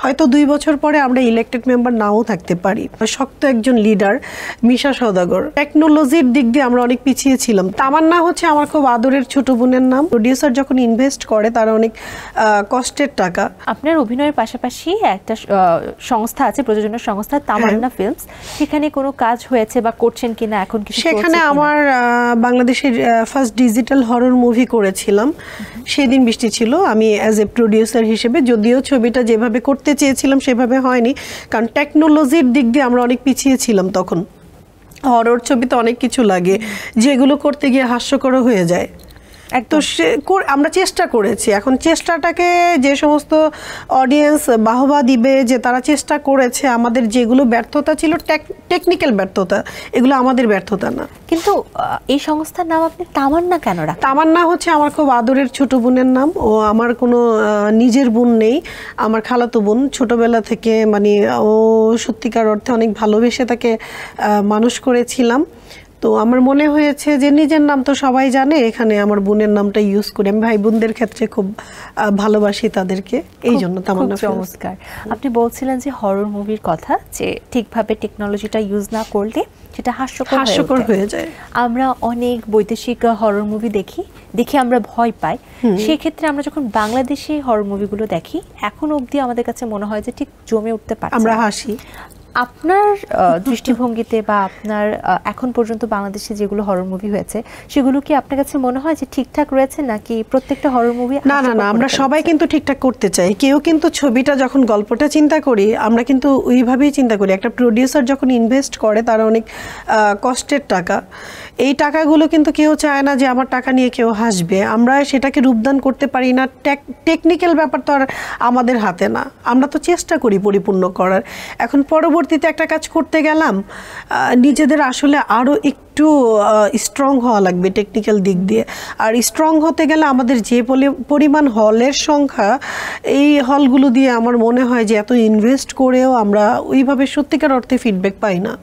হয়তো 2 বছর পরে আমরা ইলেক্টেড মেম্বার নাও থাকতে পারি। শক্ত একজন লিডার মিশা সওদাগর। টেকনোলজির দিক দিয়ে আমরা অনেক পিছিয়ে ছিলাম। তামান্না হচ্ছে আমার খুব আদরের ছোট বোনের নাম। প্রডিউসার যখন ইনভেস্ট করে তারা অনেক কষ্টের টাকা। আপনার অভিনয়ের পাশাপাশি একটা সংস্থা আছে, প্রযোজনা সংস্থা তামান্না ফিল্মস, সেখানে কোনো কাজ হয়েছে বা করছেন কিনা এখন কিছু? সেখানে আমার বাংলাদেশের ফার্স্ট ডিজিটাল হরর মুভি করেছিলাম। সেদিন বৃষ্টি ছিল। আমি অ্যাজ এ প্রডিউসার হিসেবে, যদিও ছবিটা যেভাবে করতে চেয়েছিলাম সেভাবে হয়নি, কারণ টেকনোলজির দিক দিয়ে আমরা অনেক পিছিয়ে ছিলাম তখন। হরর ছবিতে অনেক কিছু লাগে যেগুলো করতে গিয়ে হাস্যকর হয়ে যায়। তো আমরা চেষ্টা করেছি। এখন চেষ্টাটাকে যে সমস্ত অডিয়েন্স বাহবা দিবে যে তারা চেষ্টা করেছে, আমাদের যেগুলো ব্যর্থতা ছিল টেকনিক্যাল ব্যর্থতা, এগুলো আমাদের ব্যর্থতা না। কিন্তু এই সংস্থার নাম আপনি তামান্না কেন রাখেন? তামান্না হচ্ছে আমার খুব আদরের ছোট বোনের নাম। ও আমার কোনো নিজের বোন নেই, আমার খালাতো বোন। ছোটবেলা থেকে মানে ও সত্যিকার অর্থে অনেক ভালোবেসে তাকে মানুষ করেছিলাম। তো আমার মনে হয়েছে যে নিজের নাম তো সবাই জানে, এখানে আমার বোনের নামটা ইউজ করি। আমি ভাই বোনদের ক্ষেত্রে খুব ভালোবাসি তাদেরকে, এই জন্য তামান্না। চমৎকার। আপনি বলছিলেন যে হরর মুভির কথা, যে ঠিকভাবে টেকনোলজিটা ইউজ না করলে সেটা হাস্যকর হয়ে যায়। আমরা অনেক বৈদেশিক হরর মুভি দেখি আমরা ভয় পাই। সেক্ষেত্রে আমরা যখন বাংলাদেশি হরর মুভিগুলো দেখি, এখন অবধি আমাদের কাছে মনে হয় যে ঠিক জমে উঠতে পারে, আমরা হাসি। আপনার দৃষ্টিভঙ্গিতে বা আপনার এখন পর্যন্ত বাংলাদেশে যেগুলো হরর মুভি হয়েছে, সেগুলো কি আপনার কাছে মনে হয় যে ঠিকঠাক রয়েছে, নাকি প্রত্যেকটা হরর মুভি? না, আমরা সবাই কিন্তু ঠিকঠাক করতে চাই। কেউ কিন্তু ছবিটা যখন গল্পটা চিন্তা করি, আমরা কিন্তু ওইভাবেই চিন্তা করি। একটা প্রডিউসার যখন ইনভেস্ট করে তারা অনেক কষ্টের টাকা। এই টাকাগুলো কিন্তু কেউ চায় না যে আমার টাকা নিয়ে কেউ হাসবে। আমরা সেটাকে রূপদান করতে পারি না। টেকনিক্যাল ব্যাপার তো আর আমাদের হাতে না। আমরা তো চেষ্টা করি পরিপূর্ণ করার। এখন পরবর্তীতে একটা কাজ করতে গেলাম, নিজেদের আসলে আরও একটু স্ট্রং হওয়া লাগবে টেকনিক্যাল দিক দিয়ে। আর স্ট্রং হতে গেলে আমাদের যে পরিমাণ হলের সংখ্যা, এই হলগুলো দিয়ে আমার মনে হয় যে এত ইনভেস্ট করেও আমরা ওইভাবে সত্যিকার অর্থে ফিডব্যাক পাই না।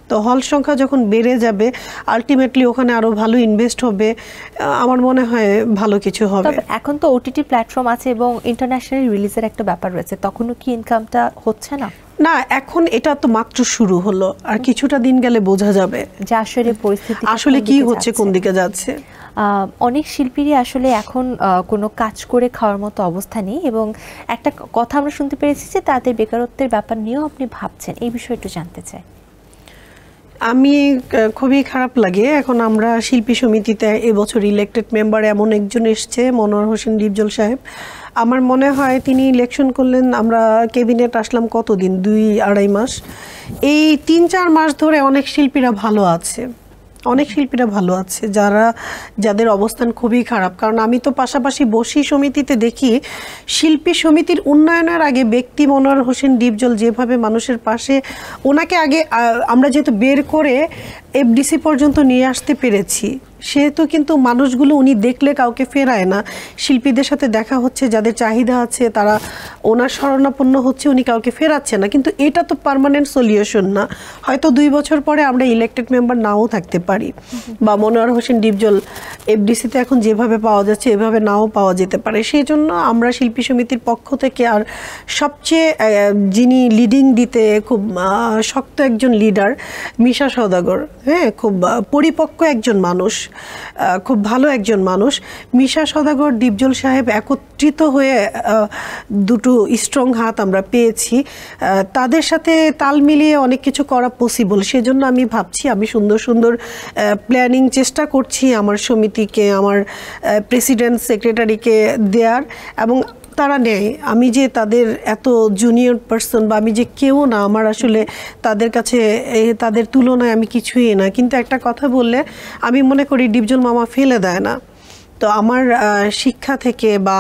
তো হল সংখ্যা যখন বেড়ে যাবে, আলটিমেটলি ওখানে আরো ভালো ইনভেস্ট হবে, আমার মনে হয় ভালো কিছু হবে। তবে এখন তো ওটিটি প্ল্যাটফর্ম আছে এবং ইন্টারন্যাশনাল রিলিজের একটা ব্যাপার রয়েছে, তখনও কি ইনকামটা হচ্ছে না? না, এখন এটা তো মাত্র শুরু হলো, আর কিছুটা দিন গেলে বোঝা যাবে যে আসলে পরিস্থিতি আসলে কি হচ্ছে, কোন দিকে যাচ্ছে। অনেক শিল্পীরই আসলে এখন কোনো কাজ করে খাওয়ার মতো অবস্থা নেই, এবং একটা কথা আমরা শুনতে পেরেছি যে তাদের বেকারত্বের ব্যাপার নিয়েও আপনি ভাবছেন। এই বিষয়ে একটু জানতে চাই। আমি খুবই খারাপ লাগে। এখন আমরা শিল্পী সমিতিতে এবছর ইলেক্টেড মেম্বার এমন একজন এসছে, মনোয়ার হোসেন ডিপজল সাহেব। আমার মনে হয় তিনি ইলেকশন করলেন, আমরা ক্যাবিনেট আসলাম কতদিন, 2-2.5 মাস। এই 3-4 মাস ধরে অনেক শিল্পীরা ভালো আছে, যাদের অবস্থান খুবই খারাপ। কারণ আমি তো পাশাপাশি বসি সমিতিতে, দেখি শিল্পী সমিতির উন্নয়নের আগে ব্যক্তি মনোয়ার হোসেন ডিপজল যেভাবে মানুষের পাশে, ওনাকে আগে আমরা যেহেতু বের করে এফডিসি পর্যন্ত নিয়ে আসতে পেরেছি, সেহেতু কিন্তু মানুষগুলো উনি দেখলে কাউকে ফেরায় না। শিল্পীদের সাথে দেখা হচ্ছে, যাদের চাহিদা আছে তারা ওনার শরণাপন্ন হচ্ছে, উনি কাউকে ফেরাচ্ছে না। কিন্তু এটা তো পার্মানেন্ট সলিউশন না। হয়তো 2 বছর পরে আমরা ইলেক্টেড মেম্বার নাও থাকতে পারি, বা মনোয়ার হোসেন ডিপজল এফডিসিতে এখন যেভাবে পাওয়া যাচ্ছে এভাবে নাও পাওয়া যেতে পারে। সেই জন্য আমরা শিল্পী সমিতির পক্ষ থেকে, আর সবচেয়ে যিনি লিডিং দিতে খুব শক্ত একজন লিডার মিশা সওদাগর, হ্যাঁ, খুব পরিপক্ক একজন মানুষ, খুব ভালো একজন মানুষ। মিশা সওদাগর, ডিপজল সাহেব একত্রিত হয়ে দুটো স্ট্রং হাত আমরা পেয়েছি। তাদের সাথে তাল মিলিয়ে অনেক কিছু করা পসিবল। সেজন্য আমি ভাবছি, আমি সুন্দর সুন্দর প্ল্যানিং চেষ্টা করছি আমার সমিতিকে, আমার প্রেসিডেন্ট সেক্রেটারিকে দেওয়ার, এবং তারা নেয়। আমি যে তাদের এত জুনিয়র পার্সন, বা আমি যে কেউ না, আমার আসলে তাদের কাছে তাদের তুলনায় আমি কিছুই না। কিন্তু একটা কথা বললে আমি মনে করি ডিপজল মামা ফেলে দেয় না। তো আমার শিক্ষা থেকে, বা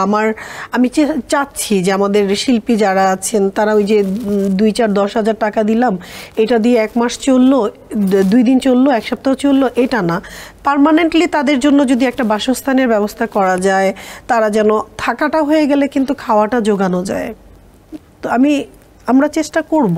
আমি চাচ্ছি যে আমাদের শিল্পী যারা আছেন তারা ওই যে 2-4-10 হাজার টাকা দিলাম, এটা দিয়ে 1 মাস চললো, 2 দিন চললো, 1 সপ্তাহ চললো, এটা না, পার্মানেন্টলি তাদের জন্য যদি একটা বাসস্থানের ব্যবস্থা করা যায়, তারা যেন থাকাটা হয়ে গেলে কিন্তু খাওয়াটা জোগানো যায়। তো আমরা চেষ্টা করব।